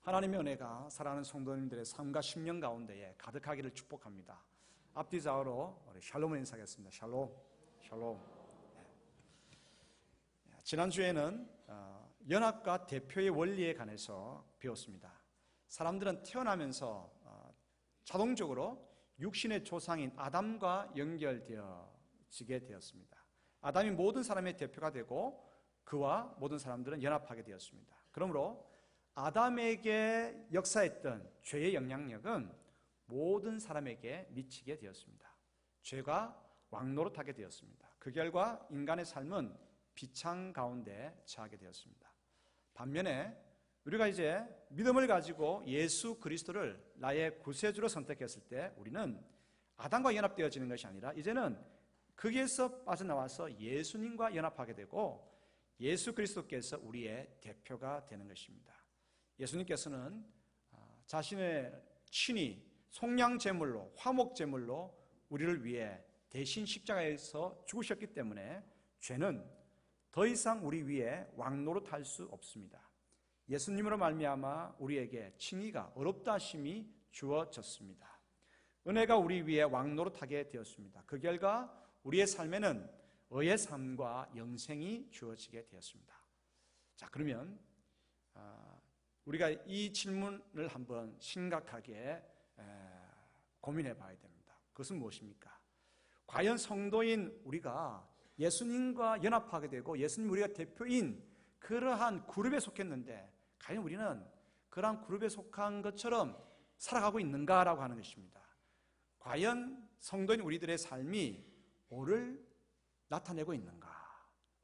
하나님의 은혜가 사랑하는 성도님들의 삶과 심령 가운데에 가득하기를 축복합니다. 앞뒤 좌우로 우리 샬롬을 인사하겠습니다. 샬롬, 샬롬. 지난주에는 연합과 대표의 원리에 관해서 배웠습니다. 사람들은 태어나면서 자동적으로 육신의 조상인 아담과 연결되어지게 되었습니다. 아담이 모든 사람의 대표가 되고 그와 모든 사람들은 연합하게 되었습니다. 그러므로 아담에게 역사했던 죄의 영향력은 모든 사람에게 미치게 되었습니다. 죄가 왕노릇하게 되었습니다. 그 결과 인간의 삶은 비창 가운데 처하게 되었습니다. 반면에 우리가 이제 믿음을 가지고 예수 그리스도를 나의 구세주로 선택했을 때 우리는 아담과 연합되어지는 것이 아니라 이제는 거기에서 빠져나와서 예수님과 연합하게 되고 예수 그리스도께서 우리의 대표가 되는 것입니다. 예수님께서는 자신의 친히 속량제물로 화목제물로 우리를 위해 대신 십자가에서 죽으셨기 때문에 죄는 더 이상 우리 위에 왕노릇할 수 없습니다. 예수님으로 말미암아 우리에게 칭의가 어렵다 하심이 주어졌습니다. 은혜가 우리 위에 왕노릇하게 되었습니다. 그 결과 우리의 삶에는 의의 삶과 영생이 주어지게 되었습니다. 자, 그러면 우리가 이 질문을 한번 심각하게 고민해 봐야 됩니다. 그것은 무엇입니까? 과연 성도인 우리가 예수님과 연합하게 되고 예수님 우리가 대표인 그러한 그룹에 속했는데 과연 우리는 그러한 그룹에 속한 것처럼 살아가고 있는가라고 하는 것입니다. 과연 성도인 우리들의 삶이 오를 나타내고 있는가?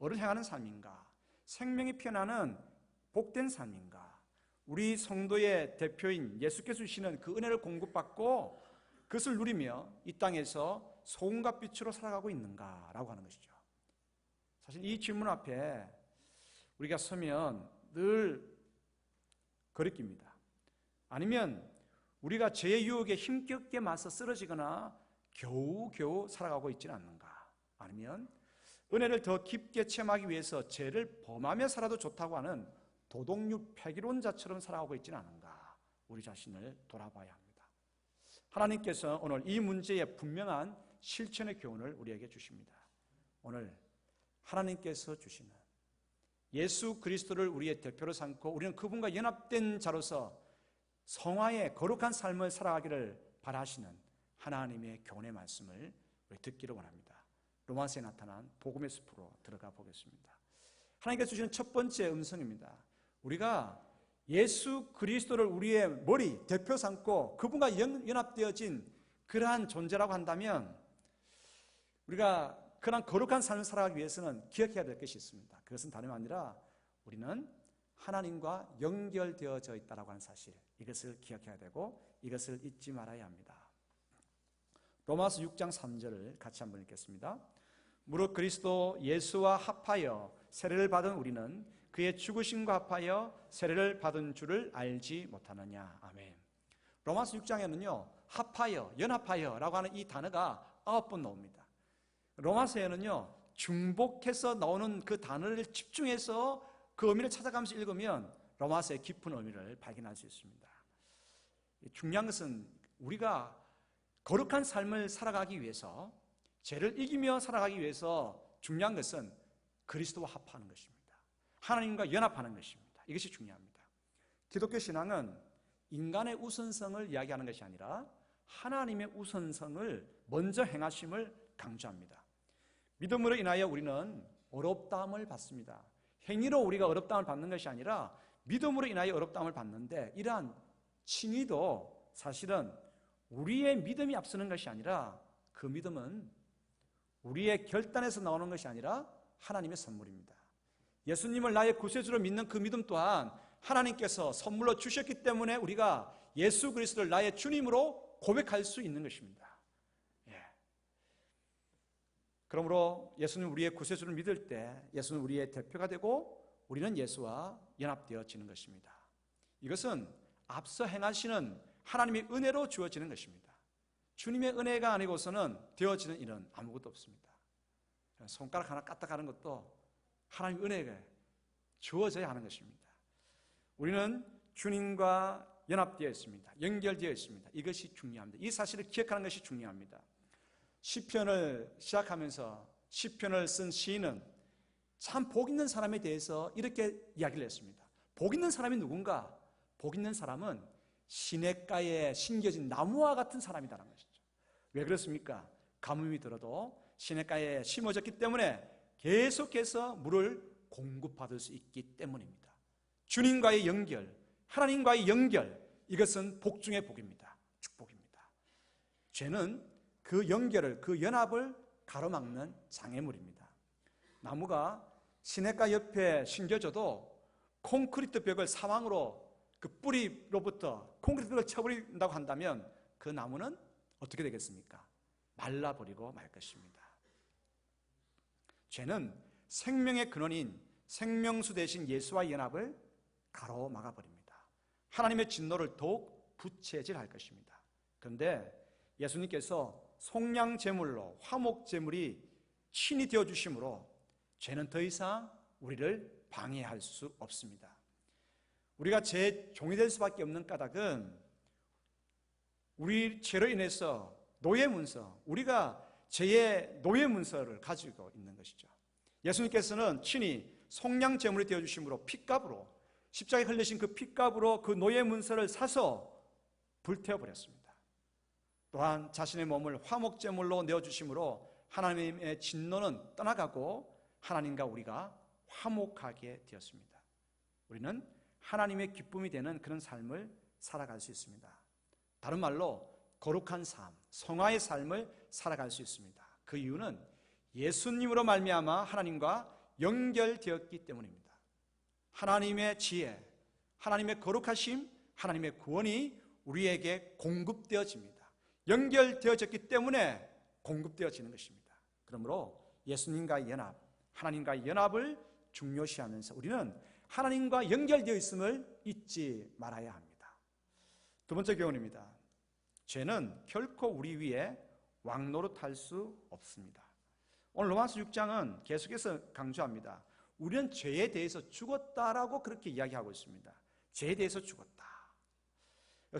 오를 향하는 삶인가? 생명이 피어나는 복된 삶인가? 우리 성도의 대표인 예수께서 주시는 그 은혜를 공급받고 그것을 누리며 이 땅에서 소금과 빛으로 살아가고 있는가라고 하는 것이죠. 사실 이 질문 앞에 우리가 서면 늘 거리낍니다. 아니면 우리가 죄의 유혹에 힘겹게 맞서 쓰러지거나 겨우겨우 살아가고 있지는 않는가? 아니면 은혜를 더 깊게 체험하기 위해서 죄를 범하며 살아도 좋다고 하는 도덕률 폐기론자처럼 살아가고 있지는 않은가? 우리 자신을 돌아봐야 합니다. 하나님께서 오늘 이 문제에 분명한 실천의 교훈을 우리에게 주십니다. 오늘 하나님께서 주시는 예수 그리스도를 우리의 대표로 삼고 우리는 그분과 연합된 자로서 성화의 거룩한 삶을 살아가기를 바라시는 하나님의 교훈의 말씀을 듣기를 원합니다. 로마서에 나타난 복음의 숲으로 들어가 보겠습니다. 하나님께서 주시는 첫 번째 음성입니다. 우리가 예수 그리스도를 우리의 머리, 대표 삼고 그분과 연합되어진 그러한 존재라고 한다면 우리가 그러한 거룩한 삶을 살아가기 위해서는 기억해야 될 것이 있습니다. 그것은 다름 아니라 우리는 하나님과 연결되어져 있다고 하는 사실, 이것을 기억해야 되고 이것을 잊지 말아야 합니다. 로마서 6장 3절을 같이 한번 읽겠습니다. 무릇 그리스도 예수와 합하여 세례를 받은 우리는 그의 죽으심과 합하여 세례를 받은 줄을 알지 못하느냐. 아멘. 로마서 6장에는요 합하여, 연합하여 라고 하는 이 단어가 9번 나옵니다. 로마서에는요 중복해서 나오는 그 단어를 집중해서 그 의미를 찾아가면서 읽으면 로마서의 깊은 의미를 발견할 수 있습니다. 중요한 것은 우리가 거룩한 삶을 살아가기 위해서, 죄를 이기며 살아가기 위해서 중요한 것은 그리스도와 합하는 것입니다. 하나님과 연합하는 것입니다. 이것이 중요합니다. 기독교 신앙은 인간의 우선성을 이야기하는 것이 아니라 하나님의 우선성을 먼저 행하심을 강조합니다. 믿음으로 인하여 우리는 어렵다함을 받습니다. 행위로 우리가 어렵다함을 받는 것이 아니라 믿음으로 인하여 어렵다함을 받는데, 이러한 칭의도 사실은 우리의 믿음이 앞서는 것이 아니라 그 믿음은 우리의 결단에서 나오는 것이 아니라 하나님의 선물입니다. 예수님을 나의 구세주로 믿는 그 믿음 또한 하나님께서 선물로 주셨기 때문에 우리가 예수 그리스도를 나의 주님으로 고백할 수 있는 것입니다. 그러므로 예수님 우리의 구세주를 믿을 때 예수는 우리의 대표가 되고 우리는 예수와 연합되어지는 것입니다. 이것은 앞서 행하시는 하나님의 은혜로 주어지는 것입니다. 주님의 은혜가 아니고서는 되어지는 일은 아무것도 없습니다. 손가락 하나 까딱하는 것도 하나님의 은혜가 주어져야 하는 것입니다. 우리는 주님과 연합되어 있습니다. 연결되어 있습니다. 이것이 중요합니다. 이 사실을 기억하는 것이 중요합니다. 시편을 시작하면서 시편을 쓴 시인은 참 복 있는 사람에 대해서 이렇게 이야기를 했습니다. 복 있는 사람이 누군가? 복 있는 사람은 시냇가에 심겨진 나무와 같은 사람이라는 것이죠. 왜 그렇습니까? 가뭄이 들어도 시냇가에 심어졌기 때문에 계속해서 물을 공급받을 수 있기 때문입니다. 주님과의 연결, 하나님과의 연결, 이것은 복 중의 복입니다. 축복입니다. 죄는 그 연결을, 그 연합을 가로막는 장애물입니다. 나무가 시냇가 옆에 심겨져도 콘크리트 벽을 사방으로 그 뿌리로부터 콘크리트 벽을 쳐버린다고 한다면 그 나무는 어떻게 되겠습니까? 말라버리고 말 것입니다. 죄는 생명의 근원인 생명수 대신 예수와의 연합을 가로막아버립니다. 하나님의 진노를 더욱 부채질할 것입니다. 그런데 예수님께서 속량제물로 화목제물이 친히 되어주심으로 죄는 더 이상 우리를 방해할 수 없습니다. 우리가 죄의 종이 될 수밖에 없는 까닭은 우리 죄로 인해서 노예문서, 우리가 죄의 노예문서를 가지고 있는 것이죠. 예수님께서는 친히 속량제물이 되어주심으로 핏값으로 십자가에 흘리신 그 핏값으로 그 노예문서를 사서 불태워버렸습니다. 또한 자신의 몸을 화목제물로 내어주심으로 하나님의 진노는 떠나가고 하나님과 우리가 화목하게 되었습니다. 우리는 하나님의 기쁨이 되는 그런 삶을 살아갈 수 있습니다. 다른 말로 거룩한 삶, 성화의 삶을 살아갈 수 있습니다. 그 이유는 예수님으로 말미암아 하나님과 연결되었기 때문입니다. 하나님의 지혜, 하나님의 거룩하심, 하나님의 구원이 우리에게 공급되어집니다. 연결되어졌기 때문에 공급되어지는 것입니다. 그러므로 예수님과의 연합, 하나님과의 연합을 중요시하면서 우리는 하나님과 연결되어 있음을 잊지 말아야 합니다. 두 번째 교훈입니다. 죄는 결코 우리 위에 왕노릇할 수 없습니다. 오늘 로마서 6장은 계속해서 강조합니다. 우리는 죄에 대해서 죽었다라고 그렇게 이야기하고 있습니다. 죄에 대해서 죽었다.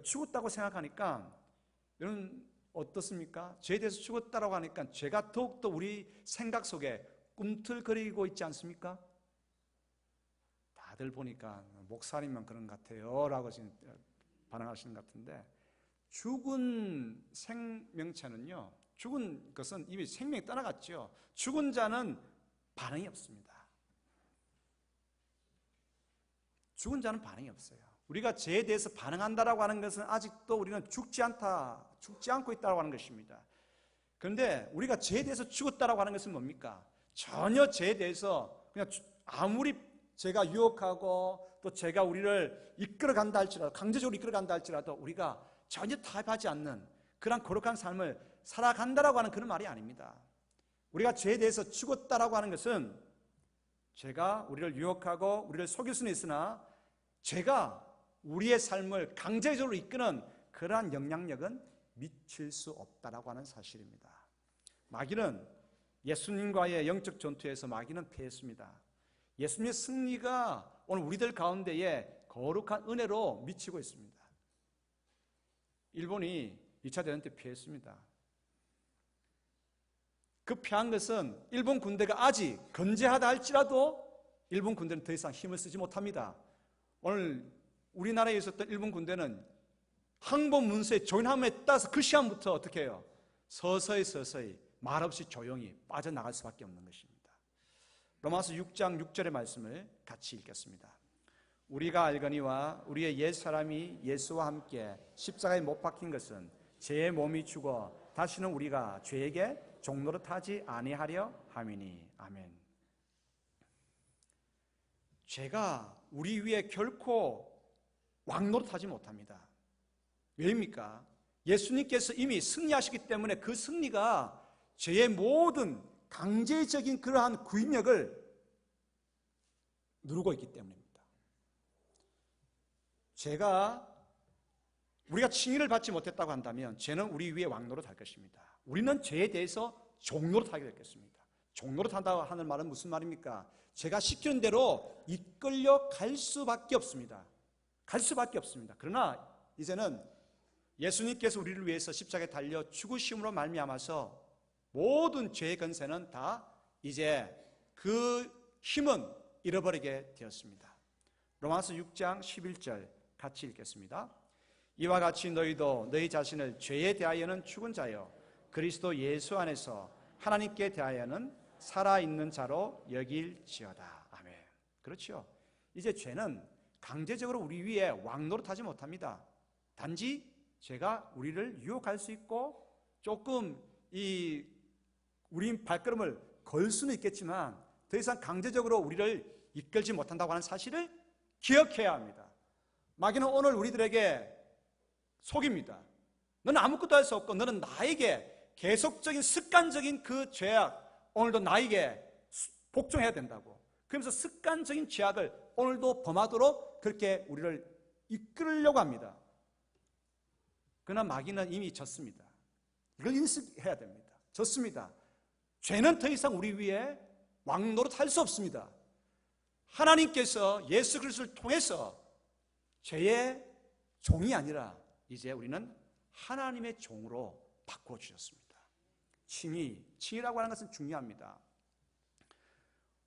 죽었다고 생각하니까 여러분 어떻습니까? 죄에 대해서 죽었다라고 하니까 죄가 더욱더 우리 생각 속에 꿈틀거리고 있지 않습니까? 다들 보니까 목사님만 그런 것 같아요 라고 지금 반응하시는 것 같은데, 죽은 생명체는요, 죽은 것은 이미 생명이 떠나갔죠. 죽은 자는 반응이 없습니다. 죽은 자는 반응이 없어요. 우리가 죄에 대해서 반응한다라고 하는 것은 아직도 우리는 죽지 않고 있다고 하는 것입니다. 그런데 우리가 죄에 대해서 죽었다라고 하는 것은 뭡니까? 전혀 죄에 대해서 그냥 아무리 죄가 유혹하고 또 죄가 우리를 이끌어간다 할지라도, 강제적으로 이끌어간다 할지라도 우리가 전혀 타협하지 않는 그런 거룩한 삶을 살아간다라고 하는 그런 말이 아닙니다. 우리가 죄에 대해서 죽었다라고 하는 것은 죄가 우리를 유혹하고 우리를 속일 수는 있으나 죄가 우리의 삶을 강제적으로 이끄는 그러한 영향력은 미칠 수 없다라고 하는 사실입니다. 마귀는 예수님과의 영적 전투에서 마귀는 패했습니다. 예수님의 승리가 오늘 우리들 가운데에 거룩한 은혜로 미치고 있습니다. 일본이 2차 대전 때 패했습니다. 그 패한 것은 일본 군대가 아직 건재하다 할지라도 일본 군대는 더 이상 힘을 쓰지 못합니다. 오늘 우리나라에 있었던 일본 군대는 항복 문서에 조인함에 따라서 그 시간부터 어떻게 해요? 서서히 말없이 조용히 빠져나갈 수밖에 없는 것입니다. 로마서 6장 6절의 말씀을 같이 읽겠습니다. 우리가 알거니와 우리의 옛사람이 예수와 함께 십자가에 못 박힌 것은 죄의 몸이 죽어 다시는 우리가 죄에게 종노릇하지 아니하려 함이니. 아멘. 죄가 우리 위에 결코 왕노릇하지 못합니다. 왜입니까? 예수님께서 이미 승리하시기 때문에 그 승리가 죄의 모든 강제적인 그러한 구인력을 누르고 있기 때문입니다. 죄가 우리가 칭의를 받지 못했다고 한다면 죄는 우리 위에 왕노릇할 것입니다. 우리는 죄에 대해서 종노릇하게 되겠습니다. 종노릇한다고 하는 말은 무슨 말입니까? 제가 시키는 대로 이끌려 갈 수밖에 없습니다. 갈 수밖에 없습니다. 그러나 이제는 예수님께서 우리를 위해서 십자가에 달려 죽으심으로 말미암아서 모든 죄의 권세는 다 이제 그 힘은 잃어버리게 되었습니다. 로마서 6장 11절 같이 읽겠습니다. 이와 같이 너희도 너희 자신을 죄에 대하여는 죽은 자요 그리스도 예수 안에서 하나님께 대하여는 살아있는 자로 여길지어다. 아멘. 그렇죠. 이제 죄는 강제적으로 우리 위에 왕노릇하지 못합니다. 단지 죄가 우리를 유혹할 수 있고 조금 우리 발걸음을 걸 수는 있겠지만 더 이상 강제적으로 우리를 이끌지 못한다고 하는 사실을 기억해야 합니다. 마귀는 오늘 우리들에게 속입니다. 너는 아무것도 할 수 없고 너는 나에게 계속적인 습관적인 그 죄악 오늘도 나에게 복종해야 된다고. 그러면서 습관적인 죄악을 오늘도 범하도록 그렇게 우리를 이끌려고 합니다. 그러나 마귀는 이미 졌습니다. 이걸 인식해야 됩니다. 졌습니다. 죄는 더 이상 우리 위에 왕노릇 할 수 없습니다. 하나님께서 예수 그리스도를 통해서 죄의 종이 아니라 이제 우리는 하나님의 종으로 바꿔주셨습니다. 칭의라고 하는 것은 중요합니다.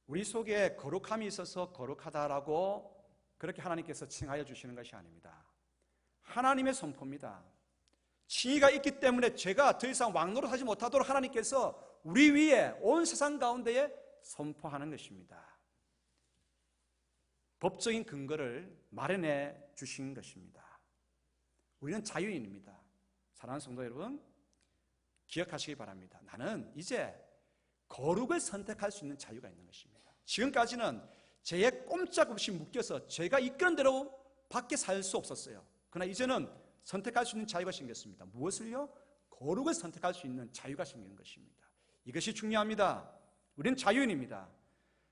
우리 속에 거룩함이 있어서 거룩하다라고 그렇게 하나님께서 칭하여 주시는 것이 아닙니다. 하나님의 선포입니다. 칭의가 있기 때문에 죄가 더 이상 왕노릇하지 못하도록 하나님께서 우리 위에 온 세상 가운데에 선포하는 것입니다. 법적인 근거를 마련해 주신 것입니다. 우리는 자유인입니다. 사랑하는 성도 여러분, 기억하시기 바랍니다. 나는 이제 거룩을 선택할 수 있는 자유가 있는 것입니다. 지금까지는 죄에 꼼짝없이 묶여서 죄가 이끄는 대로 밖에 살 수 없었어요. 그러나 이제는 선택할 수 있는 자유가 생겼습니다. 무엇을요? 거룩을 선택할 수 있는 자유가 생기는 것입니다. 이것이 중요합니다. 우리는 자유인입니다.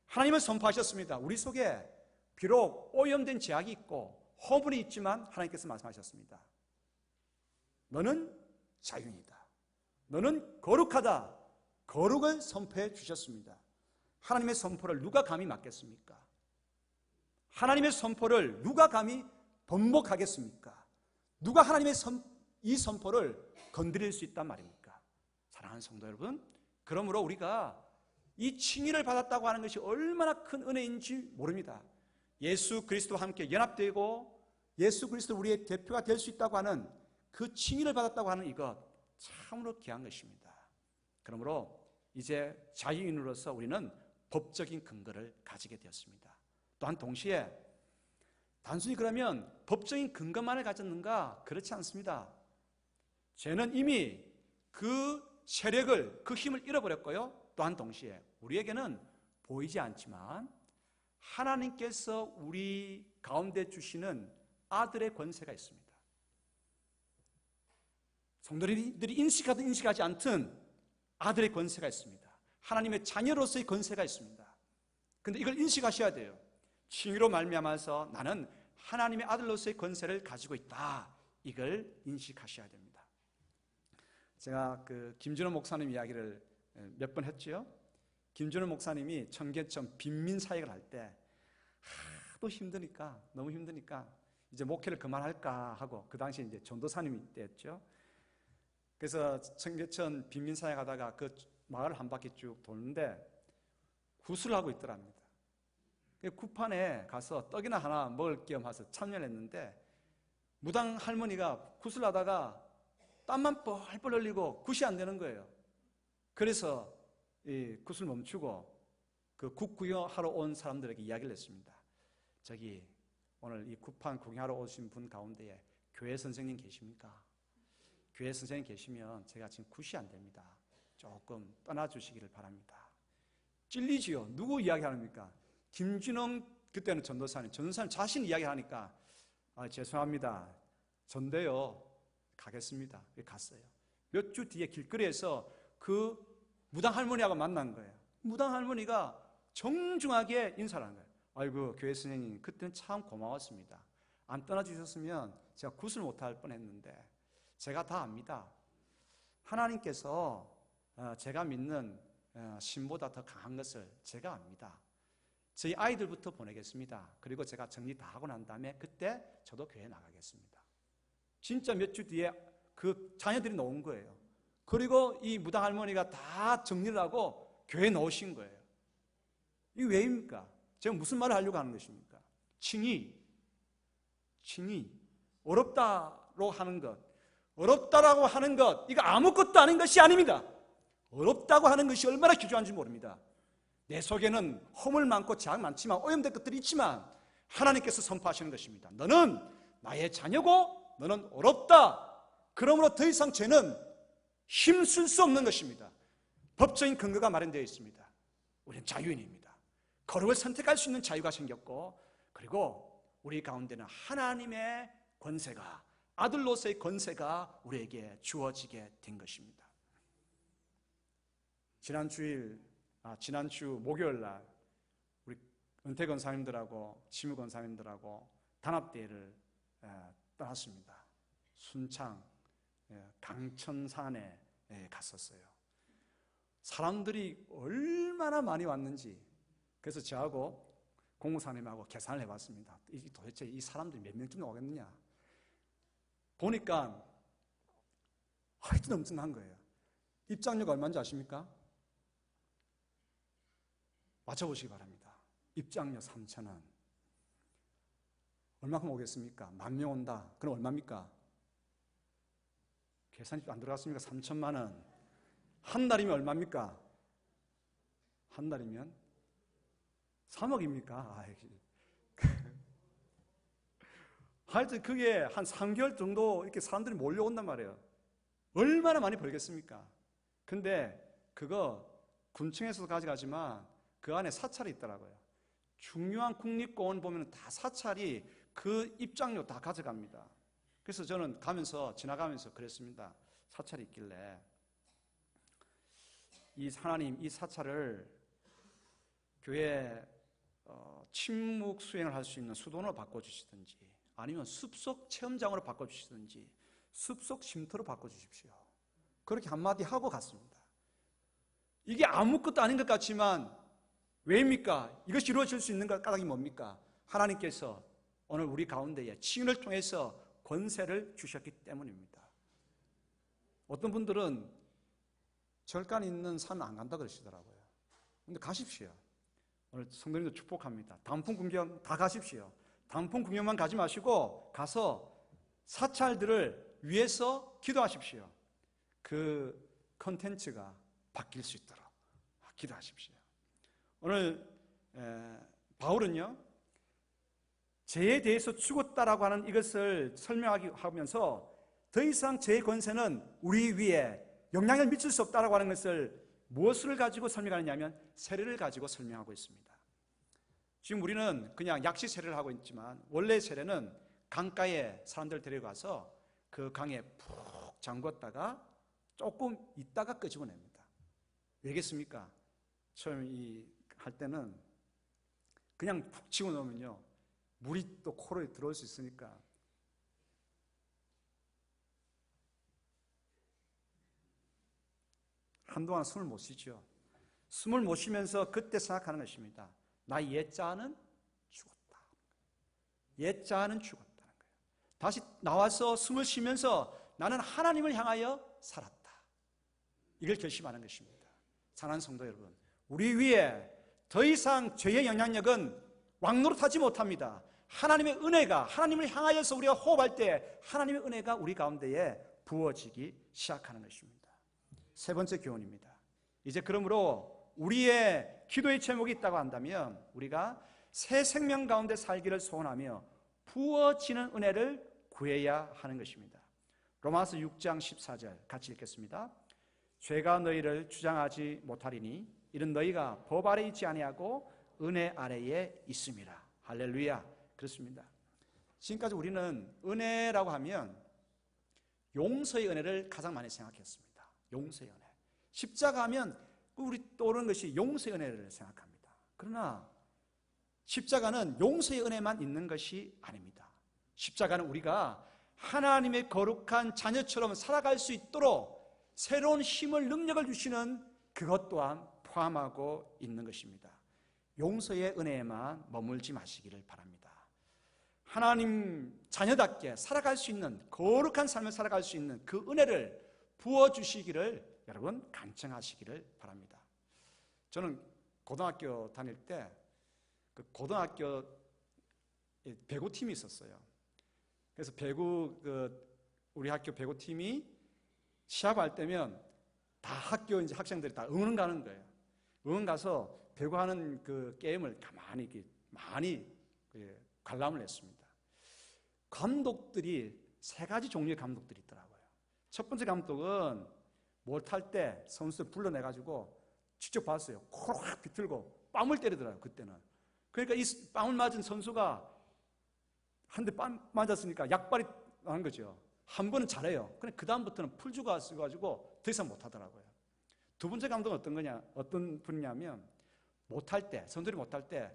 하나님은 선포하셨습니다. 우리 속에 비록 오염된 죄악이 있고 허물이 있지만 하나님께서 말씀하셨습니다. 너는 자유인이다. 너는 거룩하다. 거룩을 선포해 주셨습니다. 하나님의 선포를 누가 감히 막겠습니까? 하나님의 선포를 누가 감히 번복하겠습니까? 누가 하나님의 이 선포를 건드릴 수 있단 말입니까? 사랑하는 성도 여러분, 그러므로 우리가 이 칭의를 받았다고 하는 것이 얼마나 큰 은혜인지 모릅니다. 예수 그리스도와 함께 연합되고 예수 그리스도 우리의 대표가 될 수 있다고 하는 그 칭의를 받았다고 하는 이것 참으로 귀한 것입니다. 그러므로 이제 자유인으로서 우리는 법적인 근거를 가지게 되었습니다. 또한 동시에 단순히 그러면 법적인 근거만을 가졌는가? 그렇지 않습니다. 죄는 이미 그 세력을, 그 힘을 잃어버렸고요. 또한 동시에 우리에게는 보이지 않지만 하나님께서 우리 가운데 주시는 아들의 권세가 있습니다. 성도들이 인식하든 인식하지 않든 아들의 권세가 있습니다. 하나님의 자녀로서의 권세가 있습니다. 그런데 이걸 인식하셔야 돼요. 칭의로 말미암아서 나는 하나님의 아들로서의 권세를 가지고 있다. 이걸 인식하셔야 됩니다. 제가 김준호 목사님 이야기를 몇 번 했죠. 김준호 목사님이 청계천 빈민 사역을 할 때 하도 힘드니까, 너무 힘드니까 이제 목회를 그만할까 하고, 그 당시에 이제 전도사님이 때였죠. 그래서 청계천 빈민 사역 하다가 그 마을 한 바퀴 쭉 도는데 구슬을 하고 있더랍니다. 구판에 가서 떡이나 하나 먹을 겸 해서 참여를 했는데 무당 할머니가 구슬하다가 땀만 뻘뻘 흘리고 굿이 안 되는 거예요. 그래서 이 굿을 멈추고 그 굿 구경하러 온 사람들에게 이야기를 했습니다. 저기 오늘 이 굿판 구경하러 오신 분 가운데에 교회 선생님 계십니까? 교회 선생님 계시면 제가 지금 굿이 안 됩니다. 조금 떠나주시기를 바랍니다. 찔리지요. 누구 이야기하십니까? 김준홍, 그때는 전도사님 자신 이야기하니까 죄송합니다. 전데요. 가겠습니다. 갔어요. 몇 주 뒤에 길거리에서 그 무당 할머니하고 만난 거예요. 무당 할머니가 정중하게 인사를 한 거예요. 아이고, 교회 선생님, 그때는 참 고마웠습니다. 안 떠나주셨으면 제가 굿을 못할 뻔했는데 제가 다 압니다. 하나님께서 제가 믿는 신보다 더 강한 것을 제가 압니다. 저희 아이들부터 보내겠습니다. 그리고 제가 정리 다 하고 난 다음에 그때 저도 교회 나가겠습니다. 진짜 몇 주 뒤에 그 자녀들이 나온 거예요. 그리고 이 무당 할머니가 다 정리를 하고 교회에 넣으신 거예요. 이게 왜입니까? 제가 무슨 말을 하려고 하는 것입니까? 칭의, 어렵다로 하는 것, 어렵다라고 하는 것, 이거 아무것도 아닌 것이 아닙니다. 어렵다고 하는 것이 얼마나 귀중한지 모릅니다. 내 속에는 허물 많고 제약 많지만 오염된 것들이 있지만 하나님께서 선포하시는 것입니다. 너는 나의 자녀고 너는 어렵다. 그러므로 더 이상 죄는 힘쓸 수 없는 것입니다. 법적인 근거가 마련되어 있습니다. 우리는 자유인입니다. 거룩을 선택할 수 있는 자유가 생겼고, 그리고 우리 가운데는 하나님의 권세가, 아들로서의 권세가 우리에게 주어지게 된 것입니다. 지난주 목요일 날 우리 은퇴 권사님들하고 지무 권사님들하고 단합대회를 떠났습니다. 순창 강천산에 갔었어요. 사람들이 얼마나 많이 왔는지, 그래서 저하고 공무사님하고 계산을 해봤습니다. 도대체 이 사람들이 몇 명쯤 오겠느냐 보니까 하여튼 엄청난 거예요. 입장료가 얼마인지 아십니까? 맞춰보시기 바랍니다. 입장료 3,000원. 얼마큼 오겠습니까? 10,000명 온다. 그럼 얼마입니까? 계산이 안 들어갔습니까? 3,000만 원. 한 달이면 얼마입니까? 한 달이면 3억입니까? 하여튼 그게 한 3개월 정도 이렇게 사람들이 몰려온단 말이에요. 얼마나 많이 벌겠습니까? 근데 그거 군청에서도 가져가지만 그 안에 사찰이 있더라고요. 중요한 국립공원 보면 다 사찰이 그 입장료 다 가져갑니다. 그래서 저는 지나가면서 그랬습니다. 사찰이 있길래 하나님 이 사찰을 교회 침묵 수행을 할 수 있는 수도원으로 바꿔주시든지 아니면 숲속 체험장으로 바꿔주시든지 숲속 쉼터로 바꿔주십시오. 그렇게 한마디 하고 갔습니다. 이게 아무것도 아닌 것 같지만 왜입니까? 이것이 이루어질 수 있는 까닭이 뭡니까? 하나님께서 오늘 우리 가운데에 치유를 통해서 권세를 주셨기 때문입니다. 어떤 분들은 절간 있는 산 안 간다 그러시더라고요. 근데 가십시오. 오늘 성도님도 축복합니다. 단풍 구경 다 가십시오. 단풍 구경만 가지 마시고 가서 사찰들을 위해서 기도하십시오. 그 컨텐츠가 바뀔 수 있도록 기도하십시오. 오늘 바울은요, 죄에 대해서 죽었다라고 하는 이것을 설명하기 하면서 더 이상 죄의 권세는 우리 위에 영향을 미칠 수 없다라고 하는 것을 무엇을 가지고 설명하느냐면 세례를 가지고 설명하고 있습니다. 지금 우리는 그냥 약식 세례를 하고 있지만 원래 세례는 강가에 사람들 데려가서 그 강에 푹 잠궜다가 조금 있다가 끄집어냅니다. 왜겠습니까? 처음 할 때는 그냥 푹 치고 놓으면요 물이 또 코로 들어올 수 있으니까 한동안 숨을 못 쉬죠. 숨을 못 쉬면서 그때 생각하는 것입니다. 나 옛자는 죽었다. 옛자는 죽었다는 거예요. 다시 나와서 숨을 쉬면서 나는 하나님을 향하여 살았다. 이걸 결심하는 것입니다. 사랑하는 성도 여러분, 우리 위에 더 이상 죄의 영향력은 왕노릇하지 못합니다. 하나님의 은혜가, 하나님을 향하여서 우리가 호흡할 때 하나님의 은혜가 우리 가운데에 부어지기 시작하는 것입니다. 세 번째 교훈입니다. 이제 그러므로 우리의 기도의 제목이 있다고 한다면 우리가 새 생명 가운데 살기를 소원하며 부어지는 은혜를 구해야 하는 것입니다. 로마서 6장 14절 같이 읽겠습니다. 죄가 너희를 주장하지 못하리니 이는 너희가 법 아래 있지 아니하고 은혜 아래에 있음이라. 할렐루야. 그렇습니다. 지금까지 우리는 은혜라고 하면 용서의 은혜를 가장 많이 생각했습니다. 용서의 은혜. 십자가 하면 우리 떠오르는 것이 용서의 은혜를 생각합니다. 그러나 십자가는 용서의 은혜만 있는 것이 아닙니다. 십자가는 우리가 하나님의 거룩한 자녀처럼 살아갈 수 있도록 새로운 힘을, 능력을 주시는 그것 또한 포함하고 있는 것입니다. 용서의 은혜에만 머물지 마시기를 바랍니다. 하나님 자녀답게 살아갈 수 있는, 거룩한 삶을 살아갈 수 있는 그 은혜를 부어주시기를 여러분 간청하시기를 바랍니다. 저는 고등학교 다닐 때 그 고등학교 배구팀이 있었어요. 그래서 우리 학교 배구팀이 시합할 때면 다 학교 이제 학생들이 다 응원 가는 거예요. 응원 가서 배구하는 그 게임을 가만히 이렇게 많이 관람을 했습니다. 감독들이 세 가지 종류의 감독들이 있더라고요. 첫 번째 감독은 못할 때 선수를 불러내가지고 직접 봤어요. 코로 확 비틀고 뺨을 때리더라고요. 그때는. 그러니까 이 뺨을 맞은 선수가 한 대 뺨 맞았으니까 약발이 나는 거죠. 한 번은 잘해요. 근데 그 다음부터는 풀주가 써가지고 더 이상 못하더라고요. 두 번째 감독은 어떤 분이냐면 못할 때, 선수들이 못할 때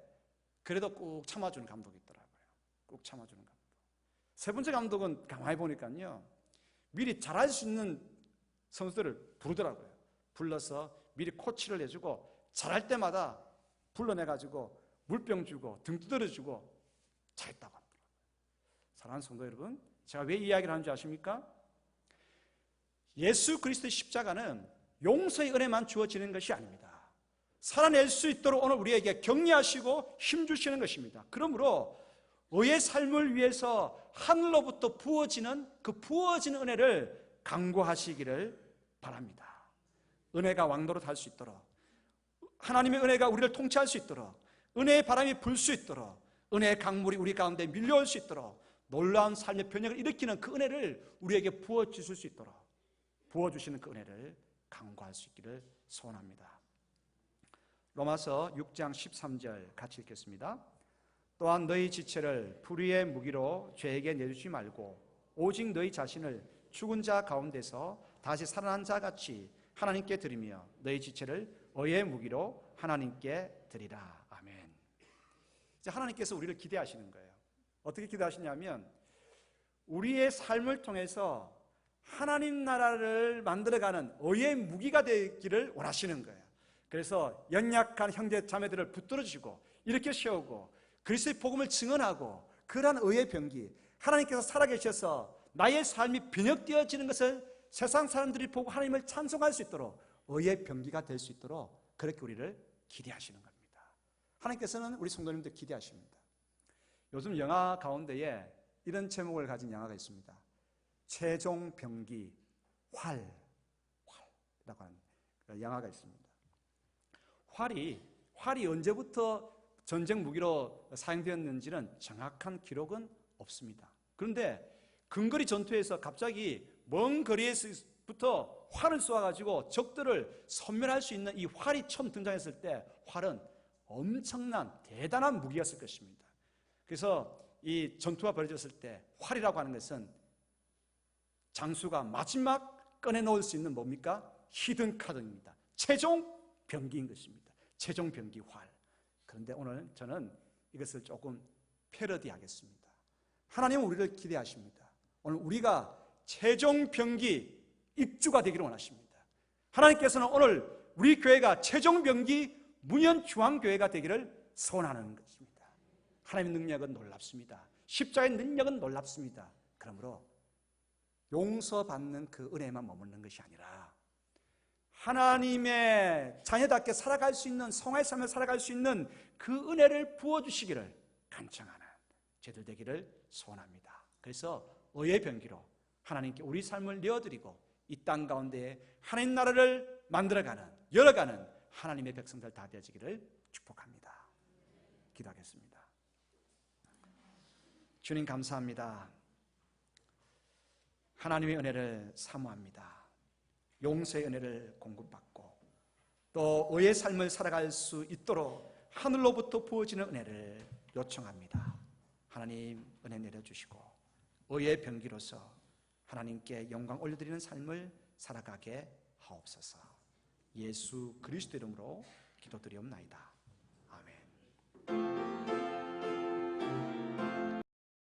그래도 꾹 참아주는 감독이 있더라고요. 꾹 참아주는 감독. 세 번째 감독은 가만히 보니까요, 미리 잘할 수 있는 선수들을 부르더라고요. 불러서 미리 코치를 해주고 잘할 때마다 불러내가지고 물병 주고 등 두드려주고 잘했다고 하더라고요. 사랑하는 성도 여러분, 제가 왜 이 이야기를 하는지 아십니까? 예수 그리스도의 십자가는 용서의 은혜만 주어지는 것이 아닙니다. 살아낼 수 있도록 오늘 우리에게 격려하시고 힘주시는 것입니다. 그러므로 의의 삶을 위해서 하늘로부터 부어지는 그 부어지는 은혜를 강구하시기를 바랍니다. 은혜가 왕노릇 할 수 있도록, 하나님의 은혜가 우리를 통치할 수 있도록, 은혜의 바람이 불 수 있도록, 은혜의 강물이 우리 가운데 밀려올 수 있도록, 놀라운 삶의 변혁을 일으키는 그 은혜를 우리에게 부어주실 수 있도록 부어주시는 그 은혜를 강구할 수 있기를 소원합니다. 로마서 6장 13절 같이 읽겠습니다. 또한 너희 지체를 불의의 무기로 죄에게 내주지 말고 오직 너희 자신을 죽은 자 가운데서 다시 살아난 자 같이 하나님께 드리며 너희 지체를 의의 무기로 하나님께 드리라. 아멘. 이제 하나님께서 우리를 기대하시는 거예요. 어떻게 기대하시냐면 우리의 삶을 통해서 하나님 나라를 만들어가는 의의 무기가 되기를 원하시는 거예요. 그래서 연약한 형제 자매들을 붙들어주시고 이렇게 세우고 그리스도의 복음을 증언하고 그러한 의의 병기, 하나님께서 살아계셔서 나의 삶이 변혁되어지는 것을 세상 사람들이 보고 하나님을 찬송할 수 있도록 의의 병기가 될 수 있도록 그렇게 우리를 기대하시는 겁니다. 하나님께서는 우리 성도님들 기대하십니다. 요즘 영화 가운데에 이런 제목을 가진 영화가 있습니다. 최종 병기 활이라고 하는 영화가 있습니다. 활이 언제부터 전쟁 무기로 사용되었는지는 정확한 기록은 없습니다. 그런데 근거리 전투에서 갑자기 먼 거리에서부터 활을 쏘아가지고 적들을 섬멸할 수 있는 이 활이 처음 등장했을 때 활은 엄청난 대단한 무기였을 것입니다. 그래서 이 전투가 벌어졌을 때 활이라고 하는 것은 장수가 마지막 꺼내놓을 수 있는 뭡니까? 히든 카드입니다. 최종 병기인 것입니다. 최종 병기 활. 그런데 오늘 저는 이것을 조금 패러디하겠습니다. 하나님은 우리를 기대하십니다. 오늘 우리가 최종 병기 입주가 되기를 원하십니다. 하나님께서는 오늘 우리 교회가 최종 병기 문현중앙교회가 되기를 소원하는 것입니다. 하나님의 능력은 놀랍습니다. 십자가의 능력은 놀랍습니다. 그러므로 용서받는 그 은혜만 머무는 것이 아니라 하나님의 자녀답게 살아갈 수 있는 성화의 삶을 살아갈 수 있는 그 은혜를 부어주시기를 간청하는 저희들 되기를 소원합니다. 그래서 의의 병기로 하나님께 우리 삶을 내어드리고 이 땅 가운데 하나님 나라를 만들어가는 열어가는 하나님의 백성들 다 되어지기를 축복합니다. 기도하겠습니다. 주님 감사합니다. 하나님의 은혜를 사모합니다. 용서의 은혜를 공급받고 또 의의 삶을 살아갈 수 있도록 하늘로부터 부어지는 은혜를 요청합니다. 하나님 은혜 내려주시고 의의 병기로서 하나님께 영광 올려드리는 삶을 살아가게 하옵소서. 예수 그리스도 이름으로 기도드리옵나이다. 아멘.